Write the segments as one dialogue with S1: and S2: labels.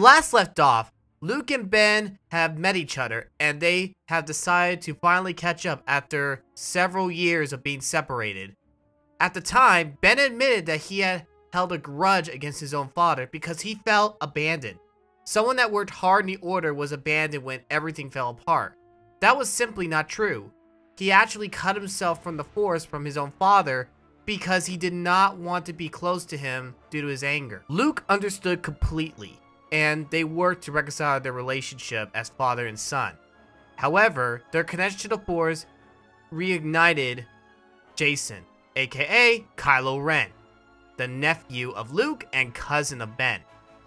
S1: last left off, Luke and Ben have met each other, and they have decided to finally catch up after several years of being separated. At the time, Ben admitted that he had held a grudge against his own father because he felt abandoned. Someone that worked hard in the Order was abandoned when everything fell apart. That was simply not true. He actually cut himself from the Force from his own father because he did not want to be close to him due to his anger. Luke understood completely, and they worked to reconcile their relationship as father and son. However, their connection to the Force reignited Jason, aka Kylo Ren, the nephew of Luke and cousin of Ben.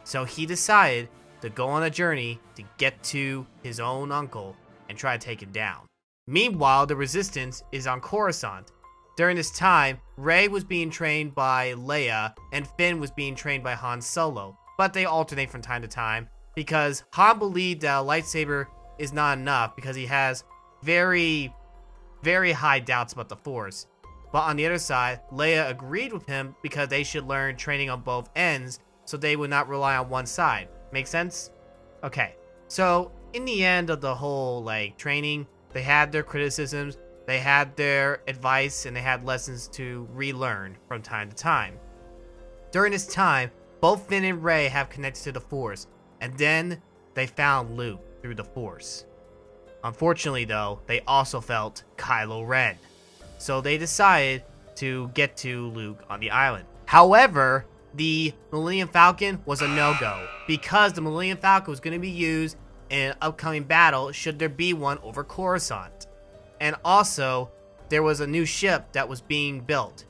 S1: So he decided to go on a journey to get to his own uncle and try to take him down. Meanwhile, the Resistance is on Coruscant. During this time, Rey was being trained by Leia and Finn was being trained by Han Solo, but they alternate from time to time because Han believed that a lightsaber is not enough because he has very, very high doubts about the Force. But on the other side, Leia agreed with him because they should learn training on both ends so they would not rely on one side. Make sense? Okay, so in the end of the whole training, they had their criticisms, they had their advice, and they had lessons to relearn from time to time. During this time, both Finn and Rey have connected to the Force, and then they found Luke through the Force. Unfortunately though, they also felt Kylo Ren, so they decided to get to Luke on the island. However, the Millennium Falcon was a no-go because the Millennium Falcon was going to be used in an upcoming battle should there be one over Coruscant. And also, there was a new ship that was being built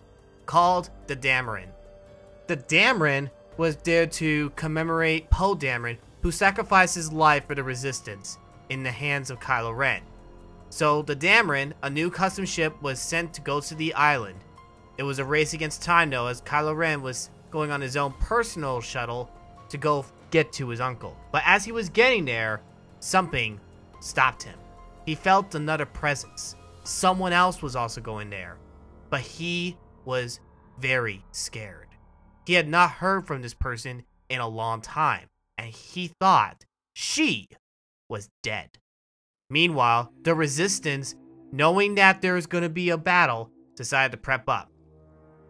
S1: called the Dameron. The Dameron was there to commemorate Poe Dameron, who sacrificed his life for the Resistance in the hands of Kylo Ren. So the Dameron, a new custom ship, was sent to go to the island. It was a race against time though, as Kylo Ren was going on his own personal shuttle to go get to his uncle. But as he was getting there, something stopped him. He felt another presence. Someone else was also going there, but he was very scared. He had not heard from this person in a long time, and he thought she was dead. Meanwhile, the Resistance, knowing that there was going to be a battle, decided to prep up.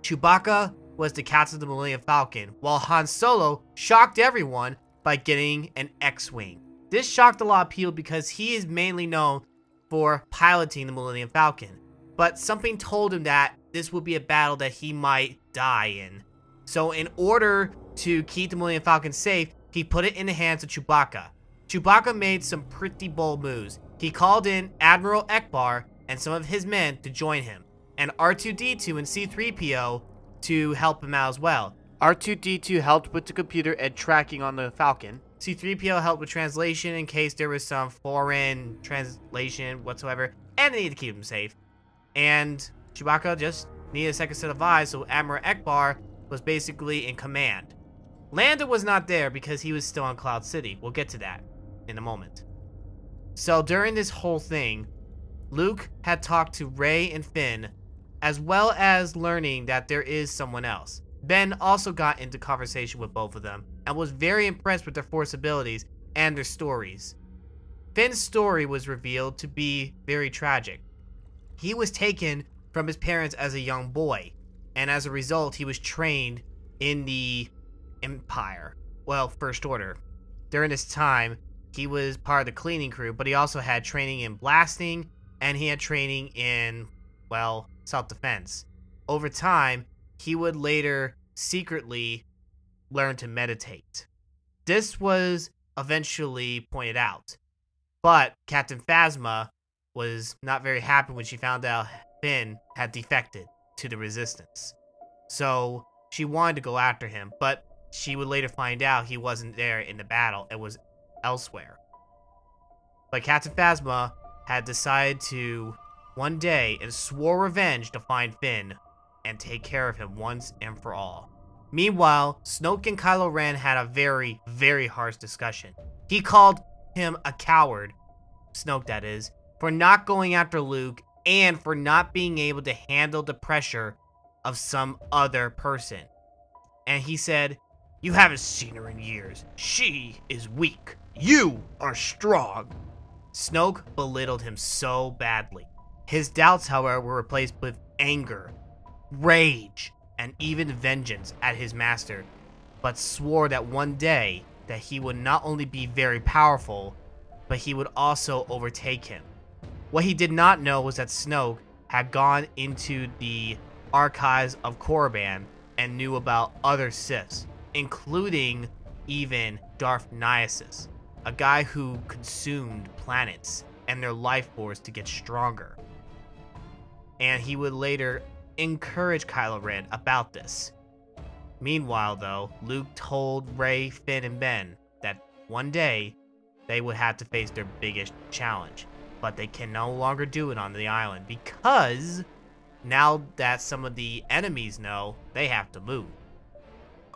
S1: Chewbacca was the captain of the Millennium Falcon, while Han Solo shocked everyone by getting an X-Wing. This shocked a lot of people because he is mainly known for piloting the Millennium Falcon, but something told him that this would be a battle that he might die in. So in order to keep the Millennium Falcon safe, he put it in the hands of Chewbacca. Chewbacca made some pretty bold moves. He called in Admiral Akbar and some of his men to join him, and R2-D2 and C-3PO to help him out as well. R2-D2 helped with the computer and tracking on the Falcon. C-3PO helped with translation in case there was some foreign translation whatsoever, and they needed to keep him safe. And Chewbacca just needed a second set of eyes, so Admiral Akbar was basically in command. Lando was not there because he was still on Cloud City. We'll get to that in a moment. So during this whole thing, Luke had talked to Rey and Finn, as well as learning that there is someone else. Ben also got into conversation with both of them and was very impressed with their Force abilities and their stories. Finn's story was revealed to be very tragic. He was taken from his parents as a young boy, and as a result, he was trained in the Empire, well, First Order. During this time, he was part of the cleaning crew, but he also had training in blasting, and he had training in, well, self-defense. Over time, he would later secretly learn to meditate. This was eventually pointed out, but Captain Phasma was not very happy when she found out Finn had defected to the Resistance. So she wanted to go after him, but she would later find out he wasn't there in the battle, it was elsewhere. But Captain Phasma had decided to one day and swore revenge to find Finn and take care of him once and for all. Meanwhile, Snoke and Kylo Ren had a very, very harsh discussion. He called him a coward, Snoke that is, for not going after Luke and for not being able to handle the pressure of some other person. And he said, You haven't seen her in years. She is weak. You are strong. Snoke belittled him so badly. His doubts, however, were replaced with anger, rage, and even vengeance at his master, but swore that one day that he would not only be very powerful, but he would also overtake him. What he did not know was that Snoke had gone into the archives of Korriban and knew about other Siths, including even Darth Nihilus, a guy who consumed planets and their life force to get stronger. And he would later encourage Kylo Ren about this. Meanwhile, though, Luke told Rey, Finn, and Ben that one day they would have to face their biggest challenge, but they can no longer do it on the island because now that some of the enemies know, they have to move.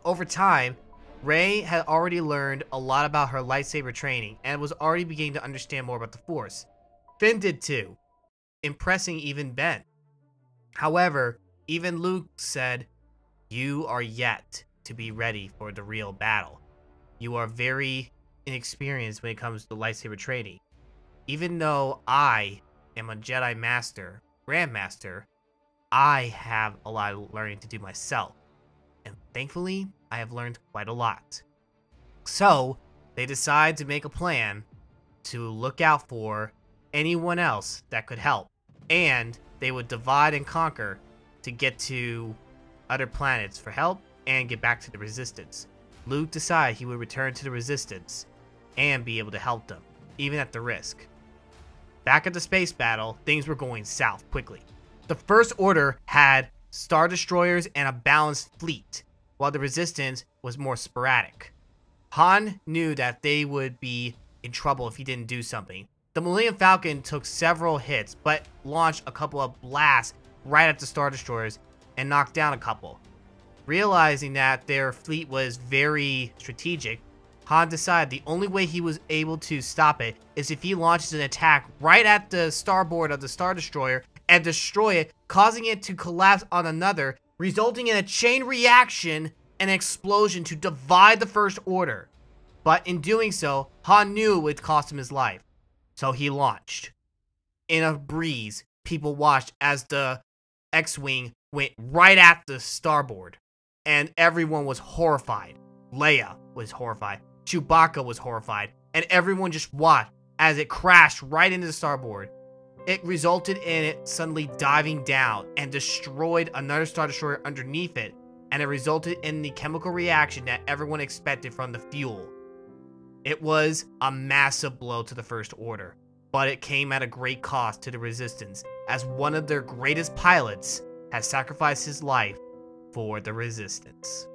S1: Over time, Rey had already learned a lot about her lightsaber training and was already beginning to understand more about the Force. Finn did too, impressing even Ben. However, even Luke said, "You are yet to be ready for the real battle. You are very inexperienced when it comes to lightsaber training. Even though I am a Jedi Master, Grandmaster, I have a lot of learning to do myself. And thankfully, I have learned quite a lot." So, they decide to make a plan to look out for anyone else that could help. And they would divide and conquer to get to other planets for help and get back to the Resistance. Luke decided he would return to the Resistance and be able to help them, even at the risk. Back at the space battle, things were going south quickly. The First Order had Star Destroyers and a balanced fleet, while the Resistance was more sporadic. Han knew that they would be in trouble if he didn't do something. The Millennium Falcon took several hits, but launched a couple of blasts right at the Star Destroyers and knocked down a couple. Realizing that their fleet was very strategic, Han decided the only way he was able to stop it is if he launches an attack right at the starboard of the Star Destroyer and destroy it, causing it to collapse on another, resulting in a chain reaction and explosion to divide the First Order. But in doing so, Han knew it would cost him his life. So he launched. In a breeze, people watched as the X-Wing went right at the starboard. And everyone was horrified. Leia was horrified. Chewbacca was horrified. And everyone just watched as it crashed right into the starboard. It resulted in it suddenly diving down and destroyed another Star Destroyer underneath it. And it resulted in the chemical reaction that everyone expected from the fuel. It was a massive blow to the First Order, but it came at a great cost to the Resistance, as one of their greatest pilots had sacrificed his life for the Resistance.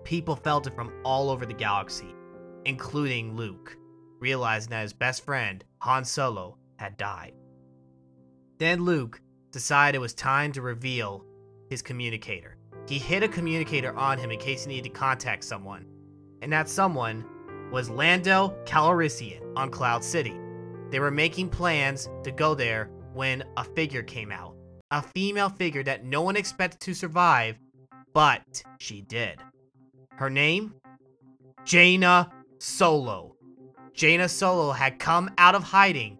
S1: People felt it from all over the galaxy, including Luke, realizing that his best friend, Han Solo, had died. Then Luke decided it was time to reveal his communicator. He hid a communicator on him in case he needed to contact someone, and that someone was Lando Calrissian on Cloud City. They were making plans to go there when a figure came out. A female figure that no one expected to survive, but she did. Her name? Jaina Solo. Jaina Solo had come out of hiding.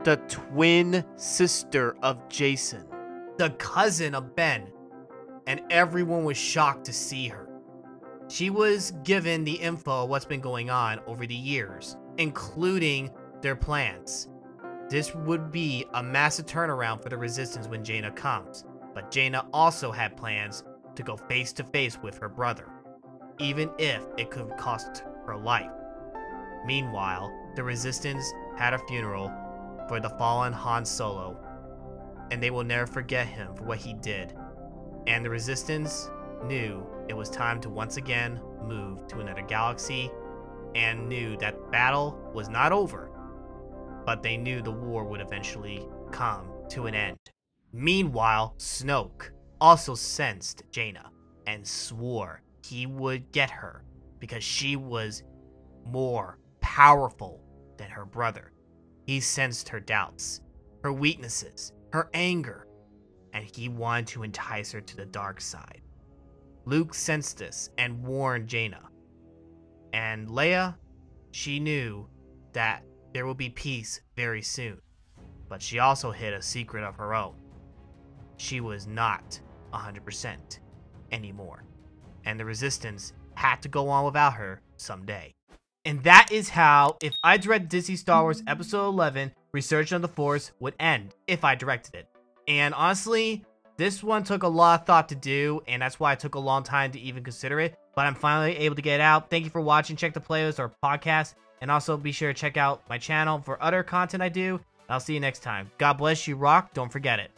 S1: The twin sister of Jason. The cousin of Ben. And everyone was shocked to see her. She was given the info of what's been going on over the years, including their plans. This would be a massive turnaround for the Resistance when Jaina comes, but Jaina also had plans to go face to face with her brother, even if it could cost her life. Meanwhile, the Resistance had a funeral for the fallen Han Solo, and they will never forget him for what he did. And the Resistance knew it was time to once again move to another galaxy, and knew that the battle was not over, but they knew the war would eventually come to an end. Meanwhile, Snoke also sensed Jaina and swore he would get her because she was more powerful than her brother. He sensed her doubts, her weaknesses, her anger, and he wanted to entice her to the dark side. Luke sensed this and warned Jaina And Leia, she knew that there will be peace very soon. But she also hid a secret of her own. She was not 100% anymore. And the Resistance had to go on without her someday. And that is how, if I directed Disney Star Wars Episode 11, Resurgence of the Force would end, if I directed it. And honestly, this one took a lot of thought to do, and that's why it took a long time to even consider it. But I'm finally able to get it out. Thank you for watching. Check the playlist or podcast. And also be sure to check out my channel for other content I do. I'll see you next time. God bless you, rock. Don't forget it.